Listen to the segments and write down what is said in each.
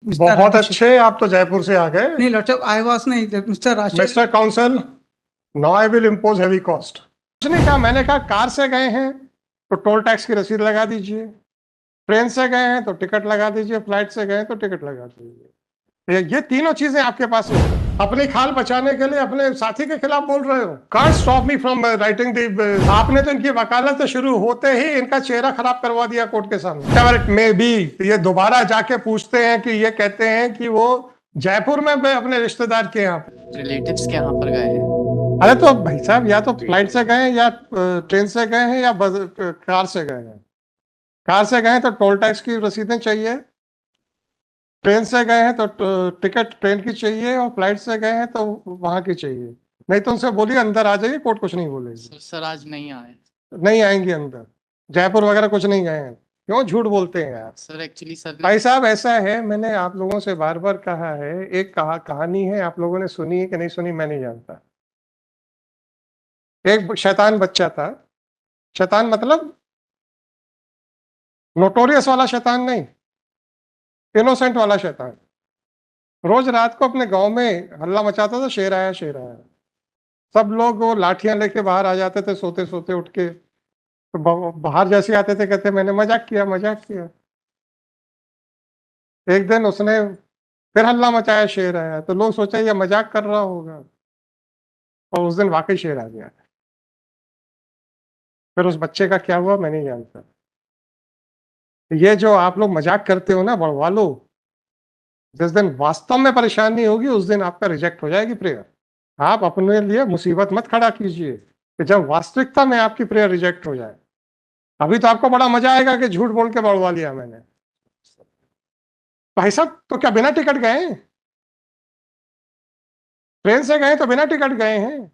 बहुत अच्छे, आप तो जयपुर से आ गए। नहीं लॉर्ड साहब, आई वाज नहीं मिस्टर राशि। Mister council, now I will impose heavy cost. कुछ नहीं कहा, मैंने कहा कार से गए हैं तो टोल टैक्स की रसीद लगा दीजिए, ट्रेन से गए हैं तो टिकट लगा दीजिए, फ्लाइट से गए हैं तो टिकट लगा दीजिए। ये तीनों चीजें आपके पास हैं। अपनी खाल बचाने के लिए अपने साथी के खिलाफ बोल रहे हो। Can't stop me from writing the. आपने तो इनकी वकालत शुरू होते ही इनका चेहरा खराब करवा दिया कोर्ट के सामने। इट मे बी ये दोबारा जाके पूछते हैं कि ये कहते हैं कि वो जयपुर में अपने रिश्तेदार के यहाँ, रिलेटिव्स के यहाँ पर गए हैं। अरे तो भाई साहब या तो फ्लाइट से गए हैं या ट्रेन से गए हैं या कार से गए हैं। कार से गए हैं तो टोल टैक्स की रसीदें चाहिए, ट्रेन से गए हैं तो टिकट ट्रेन की चाहिए, और फ्लाइट से गए हैं तो वहां की चाहिए। नहीं तो उनसे बोलिए अंदर आ जाइए, कोर्ट कुछ नहीं बोलेगी। सर आज नहीं आए। नहीं आएंगे अंदर, जयपुर वगैरह कुछ नहीं गए हैं। क्यों झूठ बोलते हैं यार। सर एक्चुअली सर भाई साहब ऐसा है, मैंने आप लोगों से बार बार कहा है, एक कहानी है, आप लोगों ने सुनी है कि नहीं सुनी मैं नहीं जानता। एक शैतान बच्चा था, शैतान मतलब नोटोरियस वाला शैतान नहीं, इनोसेंट वाला शैतान। रोज रात को अपने गांव में हल्ला मचाता था, शेर आया शेर आया। सब लोग वो लाठियां लेके बाहर आ जाते थे, सोते सोते उठ के। तो बाहर जैसे आते थे कहते मैंने मजाक किया मजाक किया। एक दिन उसने फिर हल्ला मचाया, शेर आया। तो लोग सोचा ये मजाक कर रहा होगा, और उस दिन वाकई शेर आ गया। फिर उस बच्चे का क्या हुआ मैं नहीं जानता। ये जो आप लोग मजाक करते हो ना, बढ़वा लो। जिस दिन वास्तव में परेशानी होगी उस दिन आपका रिजेक्ट हो जाएगी प्रेयर। आप अपने लिए मुसीबत मत खड़ा कीजिए कि जब वास्तविकता में आपकी प्रेयर रिजेक्ट हो जाए। अभी तो आपको बड़ा मजा आएगा कि झूठ बोल के बढ़वा लिया मैंने। भाई साहब तो क्या बिना टिकट गए हैं? ट्रेन से गए तो बिना टिकट गए हैं?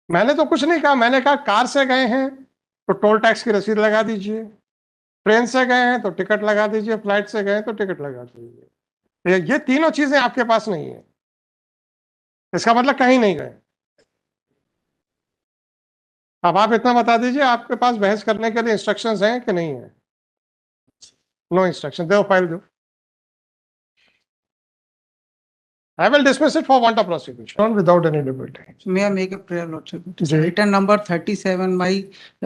मैंने तो कुछ नहीं कहा, मैंने कहा कार से गए हैं तो टोल टैक्स की रसीद लगा दीजिए, ट्रेन से गए हैं तो टिकट लगा दीजिए, फ्लाइट से गए हैं तो टिकट लगा दीजिए। ये तीनों चीजें आपके पास नहीं है, इसका मतलब कहीं नहीं गए। अब आप इतना बता दीजिए, आपके पास बहस करने के लिए इंस्ट्रक्शंस हैं कि नहीं है? नो इंस्ट्रक्शन, दो फाइल दो। I will dismiss it for want of prosecution, not without any liberty. May I make a prayer, Lordship? जी। Item number 37, my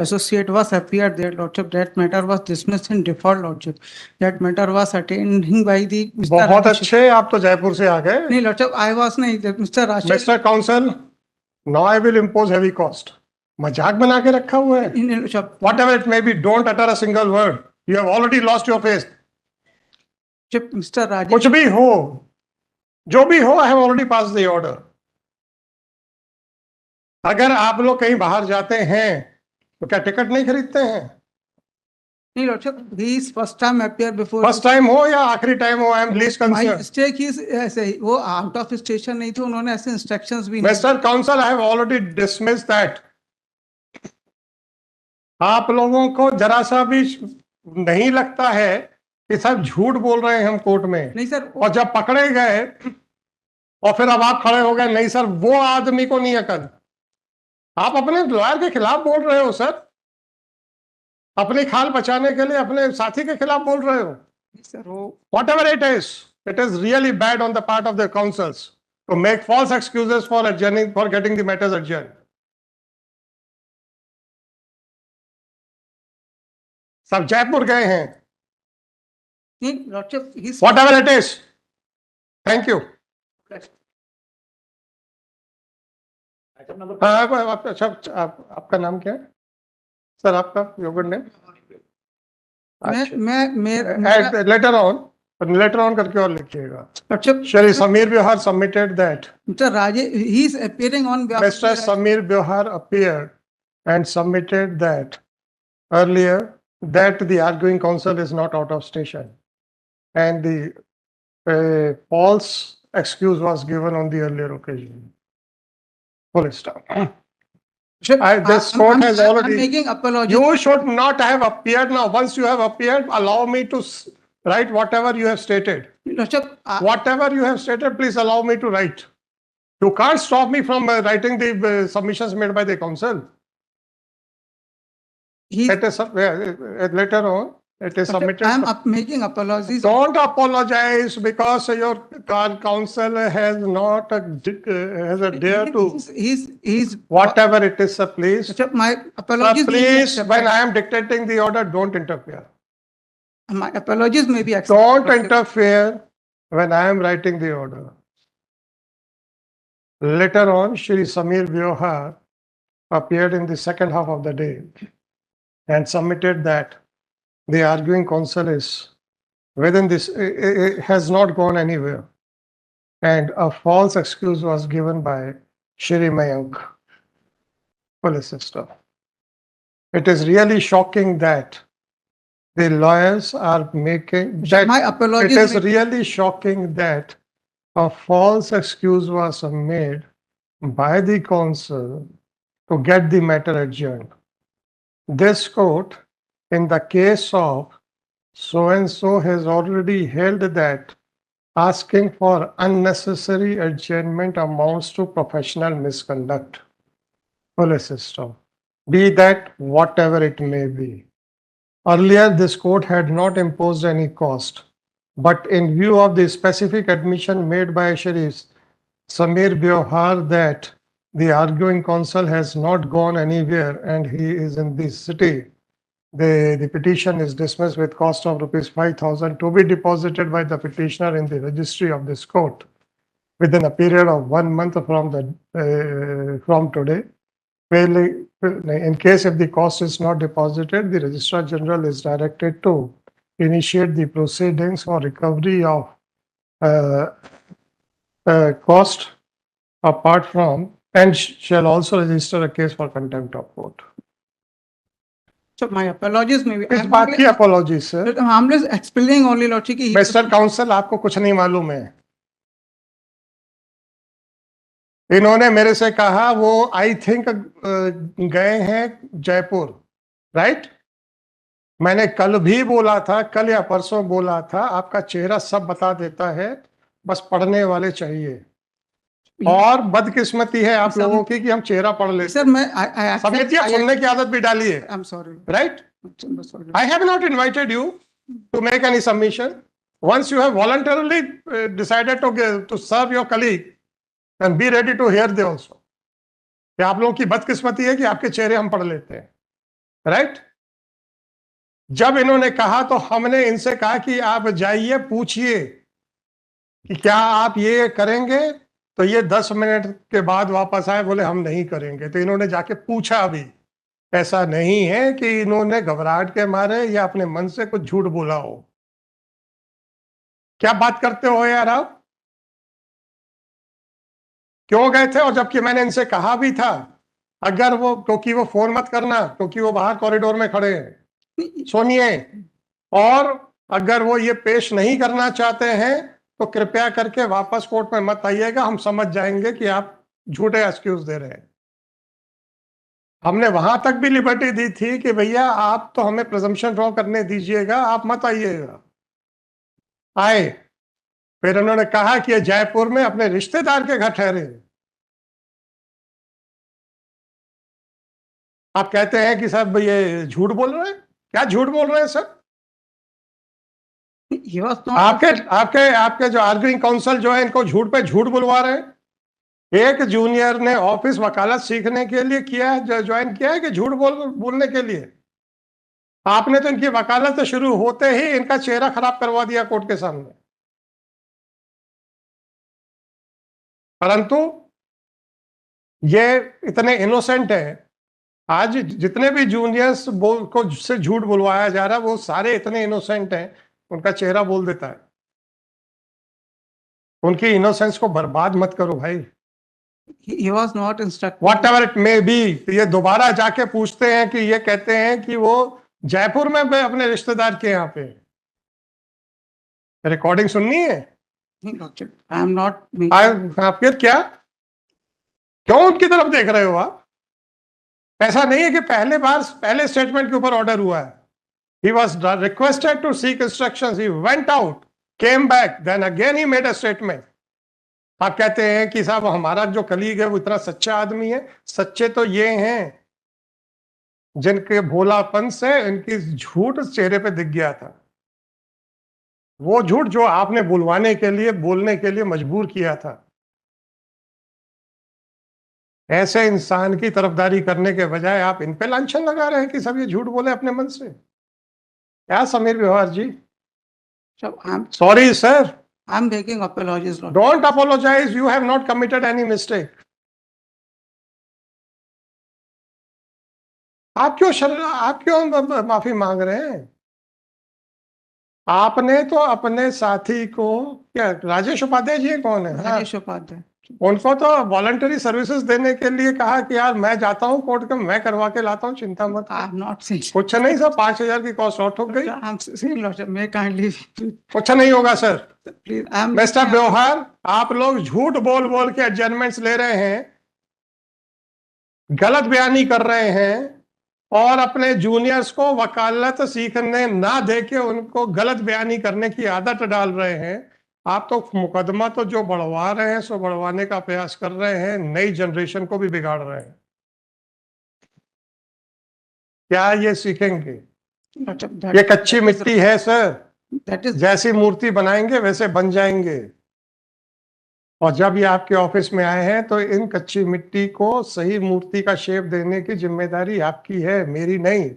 associate was appeared there, Lordship. That matter was dismissed in default, Lordship. That matter was attending by the Mr. बहुत Rakesh. अच्छे, आप तो जयपुर से आ गए। नहीं Lordship, I was नहीं Mr. Rakesh. Mr. Counsel, now I will impose heavy cost. मजाक बना के रखा हुआ है। नहीं Lordship. Whatever it may be, don't utter a single word. You have already lost your face. Mr. Rajesh. कुछ भी हो, जो भी हो, I have already passed the order. अगर आप लोग कहीं बाहर जाते हैं तो क्या टिकट नहीं खरीदते हैं? नहीं Lordship, he is first time appear before. First time हो या आखिरी टाइम हो, I am least My concerned. mistake is ऐसे ही, वो आउट ऑफ स्टेशन नहीं थे, उन्होंने ऐसे इंस्ट्रक्शंस भी नहीं। Mr. Counsel, I have already dismissed that. आप लोगों को जरा सा भी नहीं लगता है कि सब झूठ बोल रहे हैं हम कोर्ट में? नहीं सर। और जब पकड़े गए और फिर अब आप खड़े हो गए, नहीं सर वो आदमी को नहीं अकल। आप अपने लॉयर के खिलाफ बोल रहे हो सर, अपनी खाल बचाने के लिए अपने साथी के खिलाफ बोल रहे हो sir. whatever it is really bad on the part of the counsels to make false excuses for adjourning, for getting the matters adjourned. सब जयपुर गए हैं। नहीं Lordship, he's Whatever it is. Thank you. अच्छा, आपका नाम क्या है सर? आपका योगुड नेम? लेटर ऑन करके और लिखिएगा। Shri Samir Beohar submitted that Mr. Rajesh, he is appearing on behalf. Mr. Samir Biohar appeared and submitted that earlier that the arguing counsel is not out of station, and the false excuse was given on the earlier occasion. Full stop. This court has already. I'm making apology. You should not have appeared now. Once you have appeared, allow me to write whatever you have stated. Lordship, Whatever you have stated, please allow me to write. You can't stop me from writing the submissions made by the counsel. he Later on, It is Doctor, submitted. I am making apologies. Don't apologize because your counsel has not has a dare to He's whatever it is, sir. Please, Doctor, my sir, apologies may be please. accepted. When I am dictating the order, don't interfere. My apologies may be accepted. Don't Doctor. interfere when I am writing the order. Later on, Shri Samir Vyohar appeared in the second half of the day and submitted that the arguing counsel is within this, has not gone anywhere. And a false excuse was given by Shri Mayank, police sister. It is really shocking that the lawyers are making that. My It apologies. is may be- really shocking that a false excuse was made by the counsel to get the matter adjourned. This court, in the case of so and so, has already held that asking for unnecessary adjournment amounts to professional misconduct. Police system, be that whatever it may be. Earlier, this court had not imposed any cost, but in view of the specific admission made by Shri Samir Vyohar that the arguing counsel has not gone anywhere and he is in this city, the petition is dismissed with cost of rupees 5,000 to be deposited by the petitioner in the registry of this court within a period of 1 month from today. In case if the cost is not deposited, the Registrar General is directed to initiate the proceedings for recovery of cost apart from, and shall also register a case for contempt of court. So my apologies may be. इस बात की apology sir. I'm just explaining only Lordship ki he- mister council, आपको कुछ नहीं मालूम है. इन्होंने मेरे से कहा वो आई थिंक गए हैं जयपुर, राइट? मैंने कल भी बोला था, कल या परसों बोला था, आपका चेहरा सब बता देता है, बस पढ़ने वाले चाहिए. और बदकिस्मती है आप लोगों की कि हम चेहरा पढ़ लेते Sir, मैं समीर जी, आप सुनने की आदत भी डालिए. I'm sorry. Right? I'm sorry. I have not invited you to make any submission. Once you have voluntarily decided to serve your colleague, then be ready to hear them also. कि आप लोगों की बदकिस्मती है कि आपके चेहरे हम पढ़ लेते हैं, राइट? जब इन्होंने कहा तो हमने इनसे कहा कि आप जाइए पूछिए कि क्या आप ये करेंगे, तो ये 10 मिनट के बाद वापस आए, बोले हम नहीं करेंगे. तो इन्होंने जाके पूछा भी. ऐसा नहीं है कि इन्होंने घबराहट के मारे या अपने मन से कुछ झूठ बोला हो. क्या बात करते हो यार आप? क्यों गए थे? और जबकि मैंने इनसे कहा भी था, अगर वो, क्योंकि वो फोन मत करना, क्योंकि वो बाहर कॉरिडोर में खड़े हैं, सुनिए, और अगर वो ये पेश नहीं करना चाहते हैं तो कृपया करके वापस कोर्ट में मत आइएगा. हम समझ जाएंगे कि आप झूठे एक्सक्यूज दे रहे हैं. हमने वहां तक भी लिबर्टी दी थी कि भैया आप तो हमें प्रिजम्पशन ड्रॉ करने दीजिएगा, आप मत आइएगा. आए. फिर उन्होंने कहा कि ये जयपुर में अपने रिश्तेदार के घर ठहरे. आप कहते हैं कि साहब ये झूठ बोल रहे हैं. क्या झूठ बोल रहे हैं सर? He was not. आपके जो आर्गुइंग काउंसिल जो है, इनको झूठ पे झूठ बुलवा रहे हैं. एक जूनियर ने ऑफिस वकालत सीखने के लिए किया है, ज्वाइन किया है कि झूठ बोलने के लिए. आपने तो इनकी वकालत शुरू होते ही इनका चेहरा खराब करवा दिया कोर्ट के सामने. परंतु ये इतने इनोसेंट है. आज जितने भी जूनियर्स को से झूठ बुलवाया जा रहा है, वो सारे इतने इनोसेंट हैं, उनका चेहरा बोल देता है. उनकी इनोसेंस को बर्बाद मत करो भाई. He was not instructed. Whatever it may be. ये दोबारा जाके पूछते हैं कि ये कहते हैं कि वो जयपुर में अपने रिश्तेदार के यहाँ पे. रिकॉर्डिंग सुननी है? Lordship, I am not. आप फिर क्या, क्यों उनकी तरफ देख रहे हो आप? ऐसा नहीं है कि पहले स्टेटमेंट के ऊपर ऑर्डर हुआ है. He was requested to seek instructions. He went out, came back, then again he made a statement. आप कहते हैं कि साहब हमारा जो कलीग है वो इतना सच्चा आदमी है. सच्चे तो ये हैं जिनके भोलापन से इनकी झूठ चेहरे पे दिख गया था, वो झूठ जो आपने बुलवाने के लिए, बोलने के लिए मजबूर किया था। ऐसे इंसान की तरफदारी करने के बजाय आप इन पे लांछन लगा रहे हैं कि सब ये झूठ बोले अपने मन से। क्या Sameer Vyavahar ji? So sorry sir, I'm making apologies, Lord. Don't apologise, you have not committed any mistake. आप क्यों माफी मांग रहे हैं? आपने तो अपने साथी को, क्या राजेश उपाध्याय जी कौन है? हाँ, राजेश उपाध्याय। उनको तो वॉलंटरी सर्विसेज देने के लिए कहा कि यार मैं जाता हूँ कोर्ट का, मैं करवा के लाता हूँ, चिंता मत I कर। have not seen. कुछ नहीं सर, 5,000 की कॉस्ट आउट हो गई। I'm saying, Lord, may kindly, कुछ नहीं होगा सर। please, I'm. मिस्टर व्यवहार, आप लोग झूठ बोल बोल के एडजमेंट्स ले रहे हैं, गलत बयानी कर रहे हैं, और अपने जूनियर्स को वकालत सीखने ना देके उनको गलत बयानी करने की आदत डाल रहे हैं। आप तो मुकदमा तो जो बढ़वा रहे हैं सो बढ़वाने का प्रयास कर रहे हैं, नई जनरेशन को भी बिगाड़ रहे हैं। क्या ये सीखेंगे? ये कच्ची मिट्टी है सर, That is, जैसी मूर्ति बनाएंगे वैसे बन जाएंगे। और जब ये आपके ऑफिस में आए हैं तो इन कच्ची मिट्टी को सही मूर्ति का शेप देने की जिम्मेदारी आपकी है, मेरी नहीं।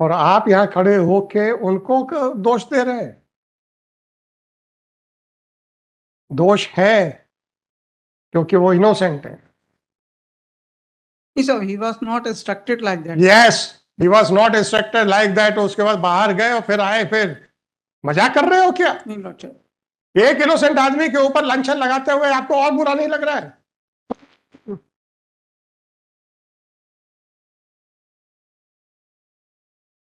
और आप यहां खड़े होके उनको दोष दे रहे हैं। दोष है क्योंकि वो इनोसेंट है। so he was not instructed like that. Yes, he was not instructed like that. उसके बाद बाहर गए और फिर आए, फिर मजाक कर रहे हो क्या? नहीं, Lord, sir. एक इनोसेंट आदमी के ऊपर लांछन लगाते हुए आपको और बुरा नहीं लग रहा है?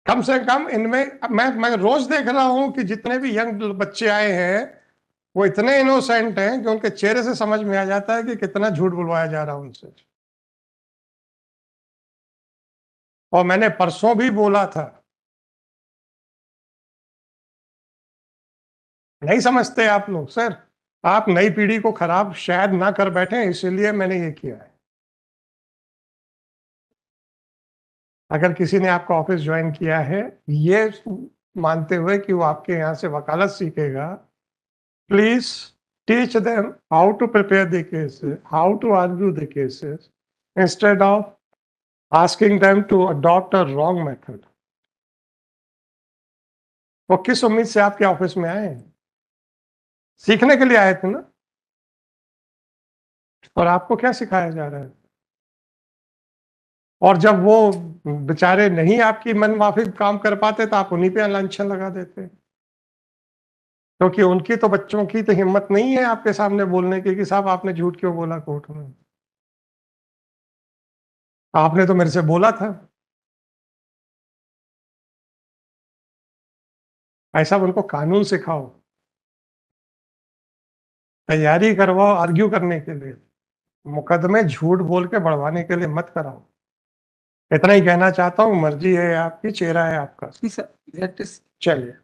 कम से कम इनमें मैं रोज देख रहा हूं कि जितने भी यंग बच्चे आए हैं वो इतने इनोसेंट हैं कि उनके चेहरे से समझ में आ जाता है कि कितना झूठ बुलवाया जा रहा है उनसे। और मैंने परसों भी बोला था, नहीं समझते आप लोग सर। आप नई पीढ़ी को खराब शायद ना कर बैठे, इसीलिए मैंने ये किया है। अगर किसी ने आपका ऑफिस ज्वाइन किया है ये मानते हुए कि वो आपके यहाँ से वकालत सीखेगा, please teach them how to prepare the cases, how to argue the cases, instead of asking them to adopt a wrong method. वो किस उम्मीद से आपके ऑफिस में आए हैं? सीखने के लिए आए थे ना। और आपको क्या सिखाया जा रहा है? और जब वो बेचारे नहीं आपकी मन माफिक काम कर पाते तो आप उन्हीं पे लांछन लगा देते, क्योंकि उनकी तो, बच्चों की तो हिम्मत नहीं है आपके सामने बोलने की कि साहब आपने झूठ क्यों बोला कोर्ट में। आपने तो मेरे से बोला था। ऐसा उनको कानून सिखाओ, तैयारी करवाओ आर्ग्यू करने के लिए, मुकदमे झूठ बोल के बढ़वाने के लिए मत कराओ। इतना ही कहना चाहता हूँ, मर्जी है आपकी, चेहरा है आपका। Yes, sir. That is. चलिए।